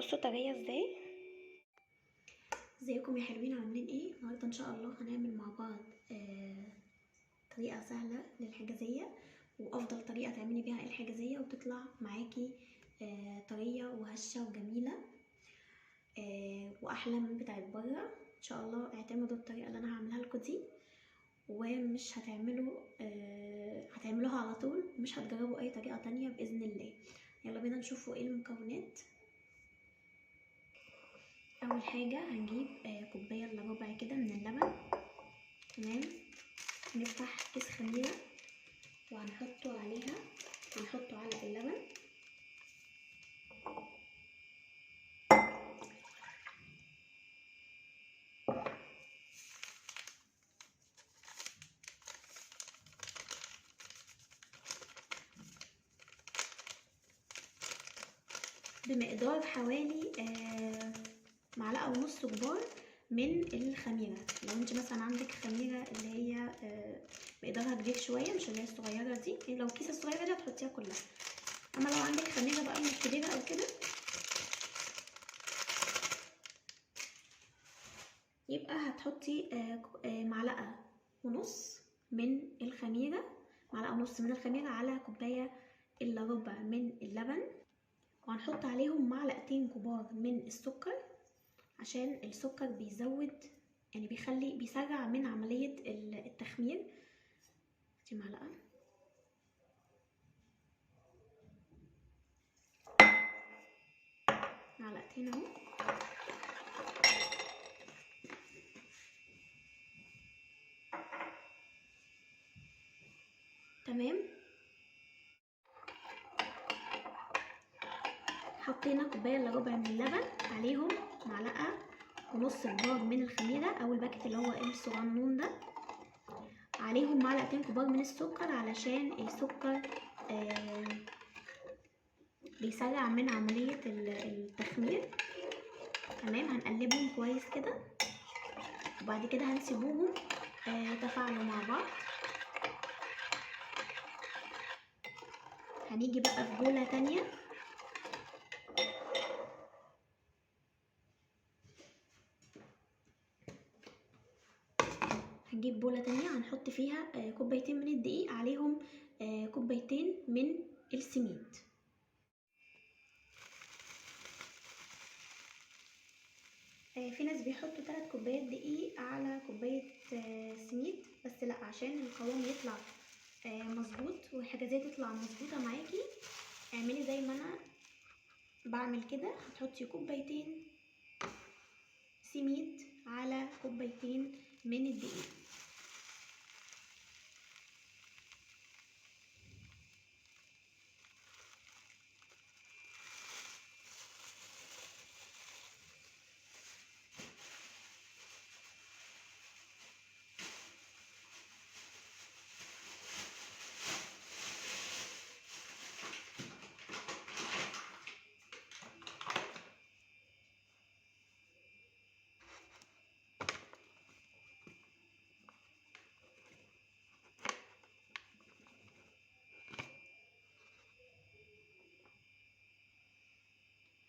بصوا طريه ازاي. ازيكم يا حلوين، عاملين ايه؟ النهارده ان شاء الله هنعمل مع بعض طريقه سهله للحجازيه، وافضل طريقه تعملي بيها الحجازيه وتطلع معاكي طريه وهشه وجميله واحلى من بتاعت بره. ان شاء الله اعتمدوا الطريقه اللي انا هعملها لكم دي، ومش هتعملوها على طول، مش هتجربوا اي طريقه تانية باذن الله. يلا بينا نشوفوا ايه المكونات. اول حاجه هنجيب كوبايه الا ربع كده من اللبن. تمام، نفتح كيس خميره وهنحطه على اللبن. بمقدار حوالي معلقه ونص كبار من الخميره. لو انت مثلا عندك خميره اللي هي مقدارها كبير شويه، مش اللي هي الصغيره دي، لو الكيسه الصغيره دي هتحطيها كلها. اما لو عندك خميره بقى مش كبيره او كده، يبقى هتحطي معلقه ونص من الخميره، على كوبايه الا ربع من اللبن، وهنحط عليهم معلقتين كبار من السكر، عشان السكر بيزود يعني بيسرع من عمليه التخمير. دي معلقتين اهو. تمام، حطينا كوبايه الا ربع من اللبن، عليهم معلقه ونص كبار من الخميره او الباكت اللي هو الصغنون ده، عليهم معلقتين كبار من السكر، علشان السكر بيسرع من عمليه التخمير. تمام، هنقلبهم كويس كده، وبعد كده هنسيبوهم يتفاعلوا مع بعض. هنيجي بقى في بولة تانية، هنحط فيها كوبايتين من الدقيق، عليهم كوبايتين من السميد. في ناس بيحطوا 3 كوبايات دقيق على كوباية سميد، بس لا، عشان القوام يطلع مظبوط والحجازية تطلع مظبوطة معاكي، اعملي زي ما انا بعمل كده. هتحطي كوبايتين سميد على كوبايتين من الدقيق.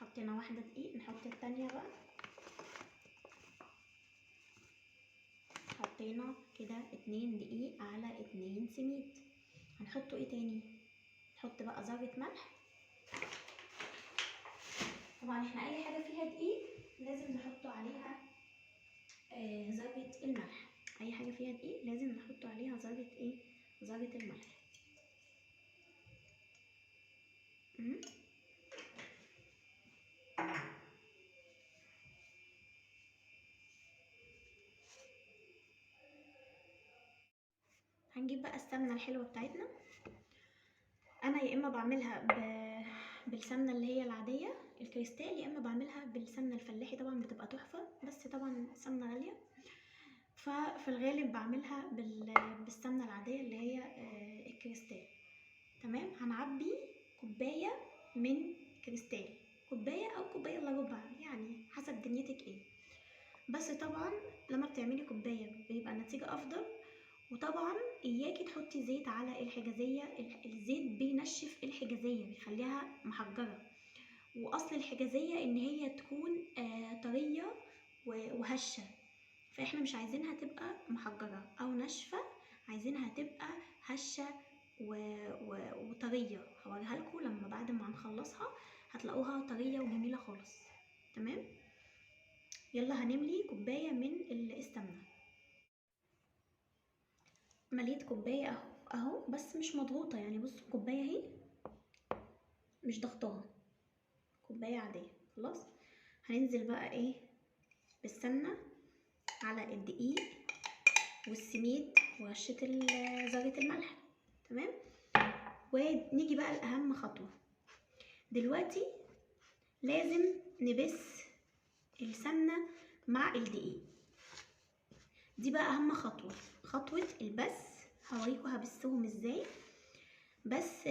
حطينا واحدة دقيق، نحط التانية بقى. حطينا كده 2 دقيق على 2 سميد. هنحطه ايه تاني؟ نحط بقى ذرة ملح. طبعا احنا اي حاجة فيها دقيق لازم نحط عليها ذرة الملح. اي حاجة فيها دقيق لازم نحط عليها ذرة الملح. هنجيب بقى السمنة الحلوة بتاعتنا. انا يا اما بعملها بالسمنة اللي هي العادية الكريستال، يا اما بعملها بالسمنة الفلاحي، طبعا بتبقى تحفة، بس طبعا السمنة غالية، ففي الغالب بعملها بالسمنة العادية اللي هي الكريستال. تمام، هنعبي كوباية من كريستال، كوباية او كوباية الا ربع، يعني حسب دنيتك ايه. بس طبعا لما بتعملي كوباية بيبقى النتيجة افضل. وطبعا اياكي تحطي زيت على الحجازية، الزيت بينشف الحجازية، بيخليها محجرة، واصل الحجازيه ان هي تكون طريه وهشه، فاحنا مش عايزينها تبقى محجره او ناشفه، عايزينها تبقى هشه وطريه. هوريها لكم لما بعد ما هنخلصها هتلاقوها طريه وجميله خالص. تمام، يلا هنملي كوبايه من السمنه. مليت كوبايه اهو بس مش مضغوطه، يعني بصوا الكوبايه اهي مش ضغطاها، كوبايه عاديه. خلاص، هننزل بقى ايه بالسمنه على الدقيق والسميد ورشه ذره الملح. تمام، ونيجي بقى لاهم خطوه دلوقتي، لازم نبس السمنه مع الدقيق. دي بقى اهم خطوه، خطوه البس. هوريكم هبسهم ازاي، بس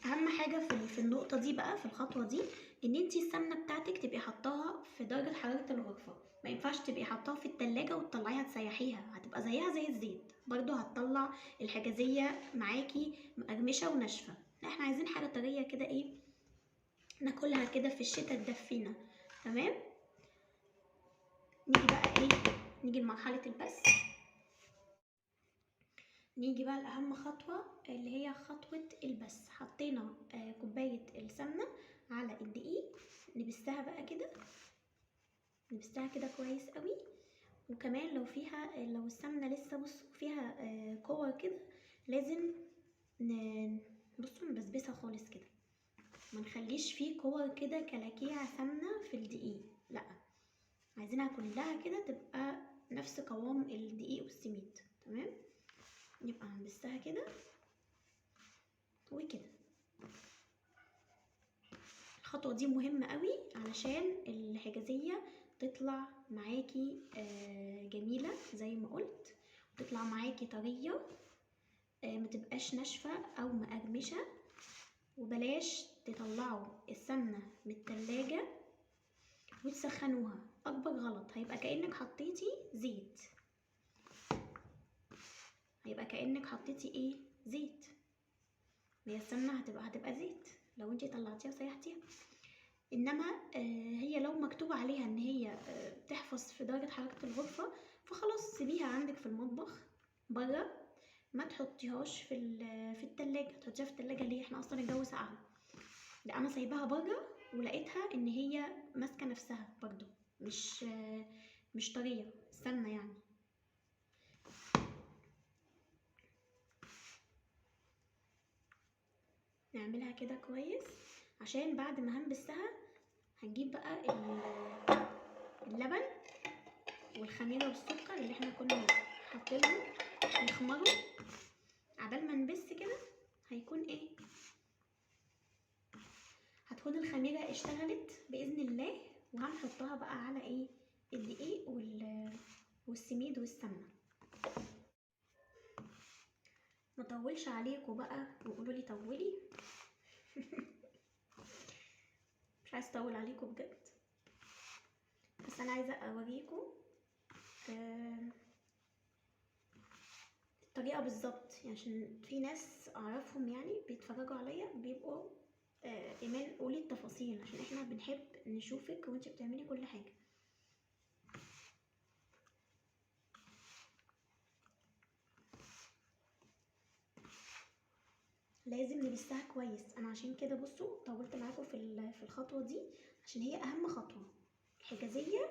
اهم حاجه في النقطه دي بقى، في الخطوه دي، ان انتي السمنه بتاعتك تبقي حطاها في درجه حراره الغرفه. ما ينفعش تبقي حطاها في التلاجة وتطلعيها تسيحيها، هتبقى زيها زي الزيت برضو، هتطلع الحجازيه معاكي مقرمشه وناشفه. لا، احنا عايزين حاجه طريه كده، ايه، ناكلها كده في الشتاء تدفينا. تمام، نيجي بقى ايه، نيجي لمرحله البس. نيجي بقى لأهم خطوة اللي هي خطوة البس. حطينا كوباية السمنة على الدقيق، نبسها بقى كده، نبسها كده كويس قوي. وكمان لو السمنة لسه بصوا فيها كور كده، لازم بصوا نبسبسها خالص كده، ما نخليش فيه كور كده كلاكيع سمنة في الدقيق، لا، عايزينها كلها كده تبقى نفس قوام الدقيق والسميد. تمام، يبقى هنبسها كده وكده. الخطوة دي مهمة قوي علشان الحجازية تطلع معاكي جميلة زي ما قلت، وتطلع معاكي طرية، متبقاش ناشفة او مقرمشة. وبلاش تطلعوا السمنة من التلاجة وتسخنوها، اكبر غلط، هيبقى كأنك حطيتي زيت، هيبقى كأنك حطيتي ايه، زيت. هي السمنة هتبقى زيت لو انتي طلعتيها وسيحتيها. انما هي لو مكتوب عليها ان هي تحفظ في درجة حرارة الغرفة، فخلاص سيبيها عندك في المطبخ بره، ما تحطيهاش في التلاجة. تحطيها في التلاجة ليه؟ احنا اصلا الجو ساقع. لا، انا سايباها بره ولقيتها ان هي ماسكة نفسها برضو، مش طرية السمنة يعني. نعملها كده كويس، عشان بعد ما هنبسها هنجيب بقى اللبن والخميره والسكر اللي احنا كنا حاطينهم يخمروا. عبال ما نبس كده هيكون ايه، هتكون الخميره اشتغلت باذن الله، وهنحطها بقى على ايه، الدقيق والسميد والسمنه. ما طولش عليكم بقى وقولوا لي طولي مش عايز اطول عليكم بجد، بس انا عايزه اوريكم الطريقه بالظبط، يعني عشان في ناس اعرفهم يعني بيتفرجوا عليا بيبقوا ايمان قولي التفاصيل، عشان احنا بنحب نشوفك وانتي بتعملي كل حاجه. لازم نبسها كويس. انا عشان كده بصوا طولت معاكم في الخطوه دي، عشان هي اهم خطوه. الحجازيه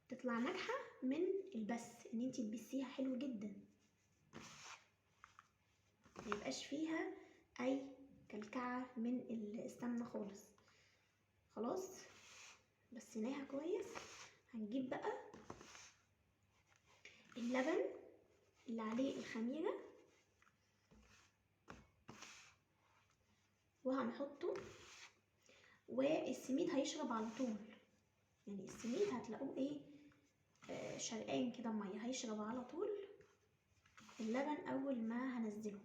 تطلع ناجحه من البس، ان انتي تبسيها حلو جدا، ما يبقاش فيها اي كلكعه من السمنه خالص. خلاص بسيناها كويس، هنجيب بقى اللبن اللي عليه الخميره وهنحطه، والسميد هيشرب على طول، يعني السميد هتلاقوه ايه شرقان كده ميه، هيشرب على طول اللبن اول ما هنزله.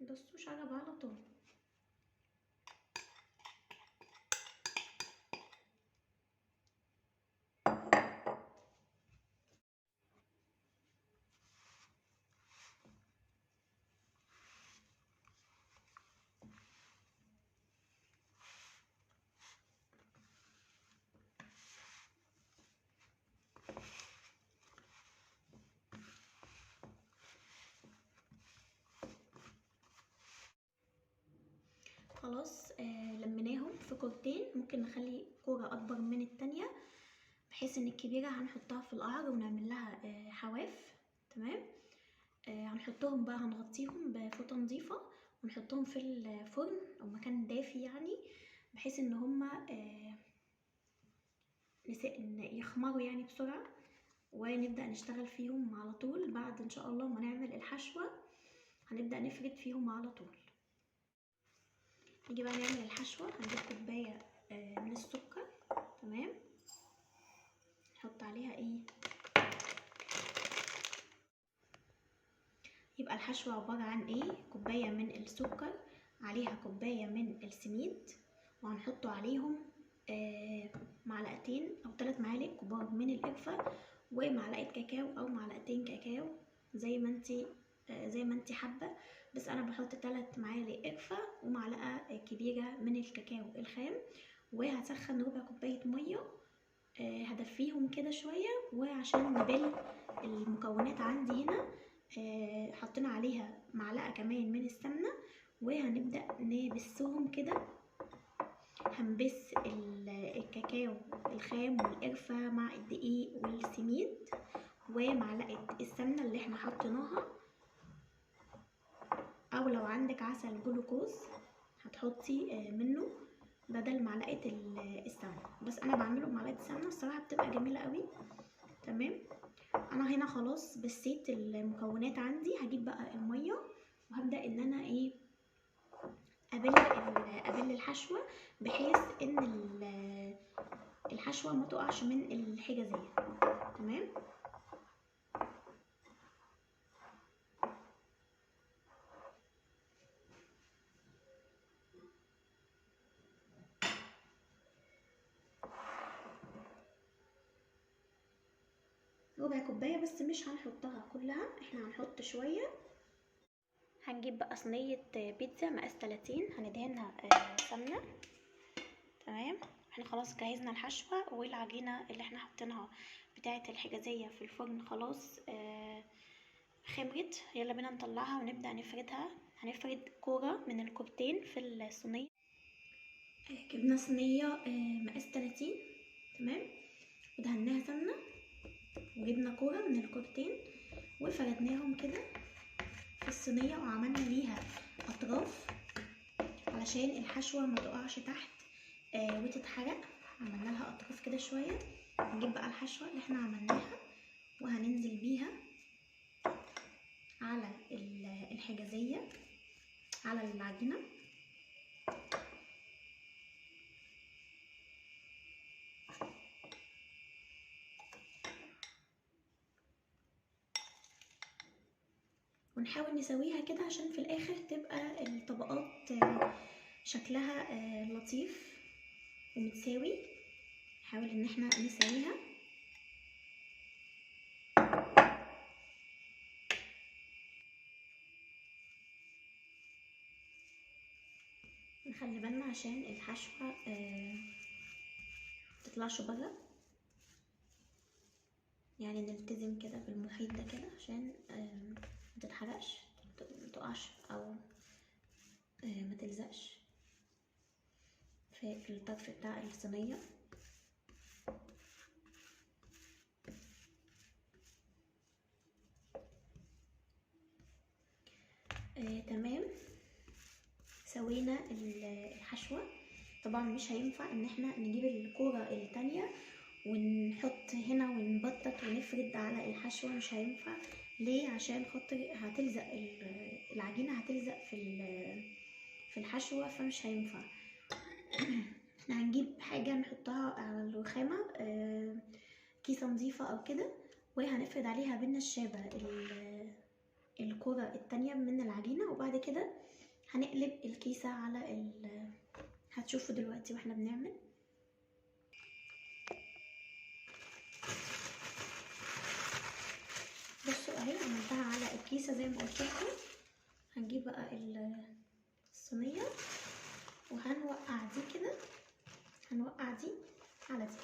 بصوا شرب على طول. خلاص لميناهم في كورتين. ممكن نخلي كورة اكبر من التانية بحيث ان الكبيرة هنحطها في القعر ونعمل لها حواف. تمام. هنحطهم بقى، هنغطيهم بفوطة نظيفة ونحطهم في الفرن او مكان دافي يعني، بحيث ان هما يخمروا يعني بسرعة، ونبدأ نشتغل فيهم على طول. بعد ان شاء الله ما نعمل الحشوة هنبدأ نفرد فيهم على طول. نيجي بقى نعمل الحشوة. هنجيب كوباية من السكر. تمام. نحط عليها يبقى الحشوة عبارة عن كوباية من السكر، عليها كوباية من السميد، وهنحط عليهم معلقتين او 3 معالق كبار من القرفة، ومعلقة كاكاو او معلقتين كاكاو زي ما انتي حابة. بس انا بحط 3 معالق قرفة ومعلقة كبيرة من الكاكاو الخام، وهسخن ربع كوباية مية. هدفيهم كده شوية، وعشان نبل المكونات عندي هنا حطينا عليها معلقة كمان من السمنة، وهنبدأ نبسهم كده. هنبس الكاكاو الخام والقرفة مع الدقيق والسميد ومعلقة السمنة اللي احنا حطيناها، او لو عندك عسل جلوكوز هتحطي منه بدل معلقة السمنة. بس انا بعمله بمعلقة السمنة الصراحة بتبقى جميلة قوي. تمام. انا هنا خلاص بسيت المكونات عندي. هجيب بقى المية وهبدأ ان انا ابل الحشوة بحيث ان الحشوة ما تقعش من الحجازية. تمام. ربع كوباية بس، مش هنحطها كلها، احنا هنحط شوية. هنجيب بقى صينية بيتزا مقاس 30 هندهنها سمنة. تمام. احنا خلاص جهزنا الحشوة والعجينة اللي احنا حطيناها بتاعة الحجازية في الفرن خلاص خمرت. يلا بينا نطلعها ونبدأ نفردها. هنفرد كورة من الكورتين في الصينية. جبنا صينية مقاس 30. تمام. ودهناها سمنة، وجبنا كورة من الكورتين وفردناهم كده في الصينية، وعملنا ليها أطراف علشان الحشوة ما تقعش تحت وتتحرق. عملنا لها أطراف كده شوية. هنجيب بقى الحشوة اللي احنا عملناها وهننزل بيها على الحجازية، على العجينة. ونحاول نسويها كده عشان في الاخر تبقى الطبقات شكلها لطيف ومتساوي. نحاول ان احنا نسويها. نخلي بالنا عشان الحشوة متطلعش بره، يعني نلتزم كده بالمحيط ده كده عشان متتحرقش، متقعش او ما تلزقش في الطرف بتاع الصينية. تمام. سوينا الحشوة. طبعا مش هينفع ان احنا نجيب الكورة التانية ونحط هنا ونبطط ونفرد على الحشوة، مش هينفع. ليه؟ عشان خاطر هتلزق العجينة، هتلزق في الحشوة، فمش هينفع. احنا هنجيب حاجة نحطها على الرخامة، كيسة نظيفة او كده، وهنفرد عليها بالنشابة الكرة التانية من العجينة، وبعد كده هنقلب الكيسة على هتشوفوا دلوقتي واحنا بنعمل. بصوا اهي عملتها على الكيسة زي ما قلت لكم. هنجيب بقى الصينية وهنوقع دي كده، هنوقع دي على دي.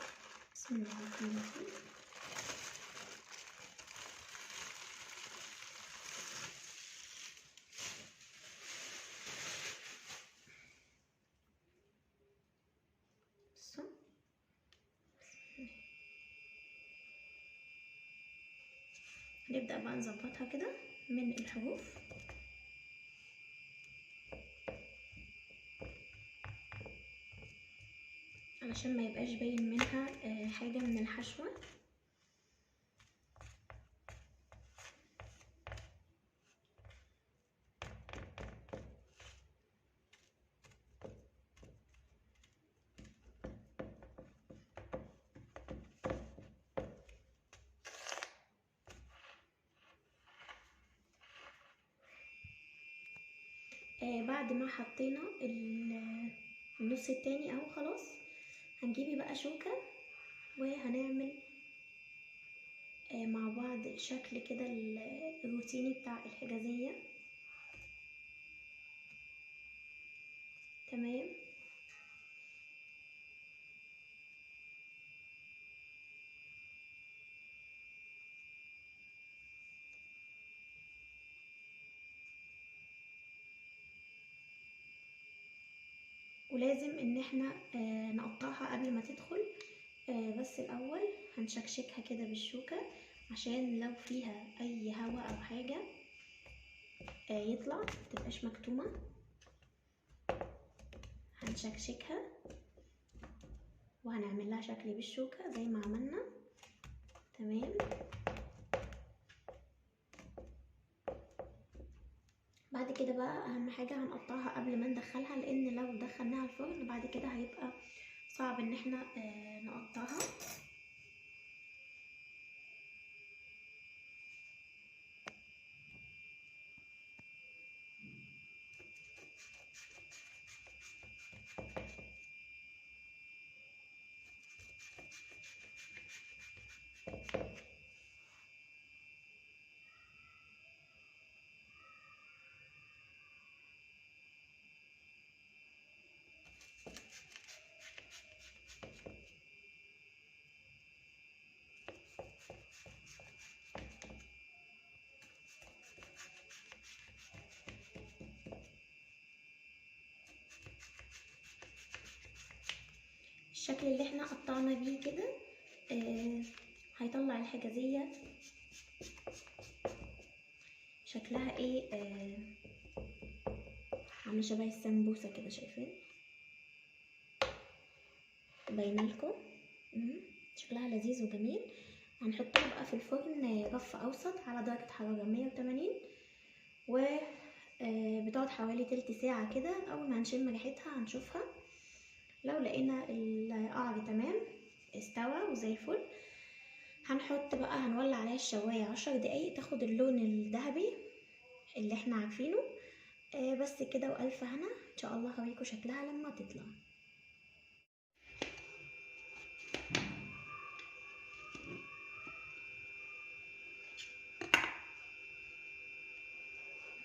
بسم الله الرحمن الرحيم. بصوا هنبدأ بقى نظبطها كده من الحروف. علشان ما يبقاش باين منها حاجة من الحشوة. بعد ما حطينا النص التاني اهو خلاص، هنجيبي بقى شوكة وهنعمل مع بعض الشكل كده الروتيني بتاع الحجازية. تمام. ولازم ان احنا نقطعها قبل ما تدخل. بس الاول هنشكشكها كده بالشوكة عشان لو فيها اي هواء او حاجة يطلع متبقاش مكتومة. هنشكشكها وهنعمل لها شكل بالشوكة زي ما عملنا. تمام. بعد كده بقى اهم حاجة هنقطعها قبل ما ندخلها، لان لو دخلناها الفرن بعد كده هيبقى صعب ان احنا نقطعها. الشكل اللي احنا قطعنا بيه كده هيطلع الحجازية شكلها ايه، عامله شبه السمبوسه كده، شايفين؟ باينه لكم. شكلها لذيذ وجميل. هنحطها بقى في الفرن رف اوسط على درجه حراره 180، و بتقعد حوالي تلت ساعه كده. اول ما هنشم ريحتها هنشوفها، لو لقينا القعر تمام استوى وزي الفل هنحط بقى، هنولع عليها الشوايه 10 دقايق تاخد اللون الذهبي اللي احنا عارفينه. بس كده والف هنا. ان شاء الله هوريكم شكلها لما تطلع.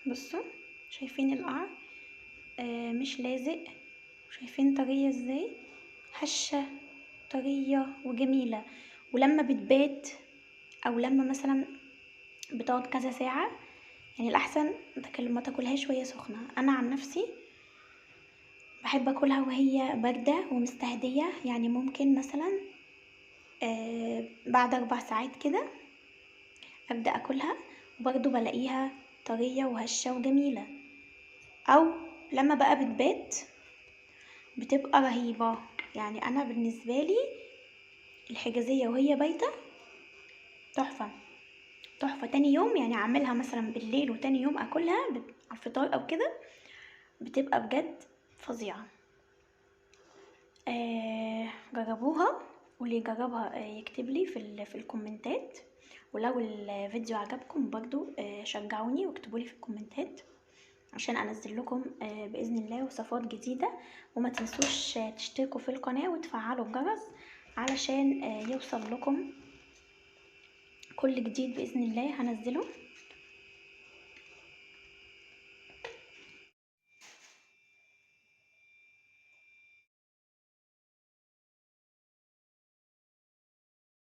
بصوا شايفين القعر مش لازق، شايفين طرية ازاي، هشة طرية وجميلة. ولما بتبات او لما مثلا بتقعد كذا ساعة، يعني الاحسن ما تاكلهاش وهي سخنة. انا عن نفسي بحب اكلها وهي باردة ومستهدية، يعني ممكن مثلا بعد 4 ساعات كده ابدأ اكلها، وبرضو بلاقيها طرية وهشة وجميلة. او لما بقى بتبات بتبقى رهيبة. يعني انا بالنسبة لي الحجازية وهي بايتة تحفة تحفة. تاني يوم يعني اعملها مثلا بالليل وتاني يوم اكلها على الفطار او كده، بتبقى بجد فظيعة. جربوها واللي يجربها يكتب لي في الكومنتات. ولو الفيديو عجبكم برضو شجعوني واكتبوا لي في الكومنتات عشان انزل لكم باذن الله وصفات جديده. وما تنسوش تشتركوا في القناه وتفعلوا الجرس علشان يوصل لكم كل جديد باذن الله هنزله.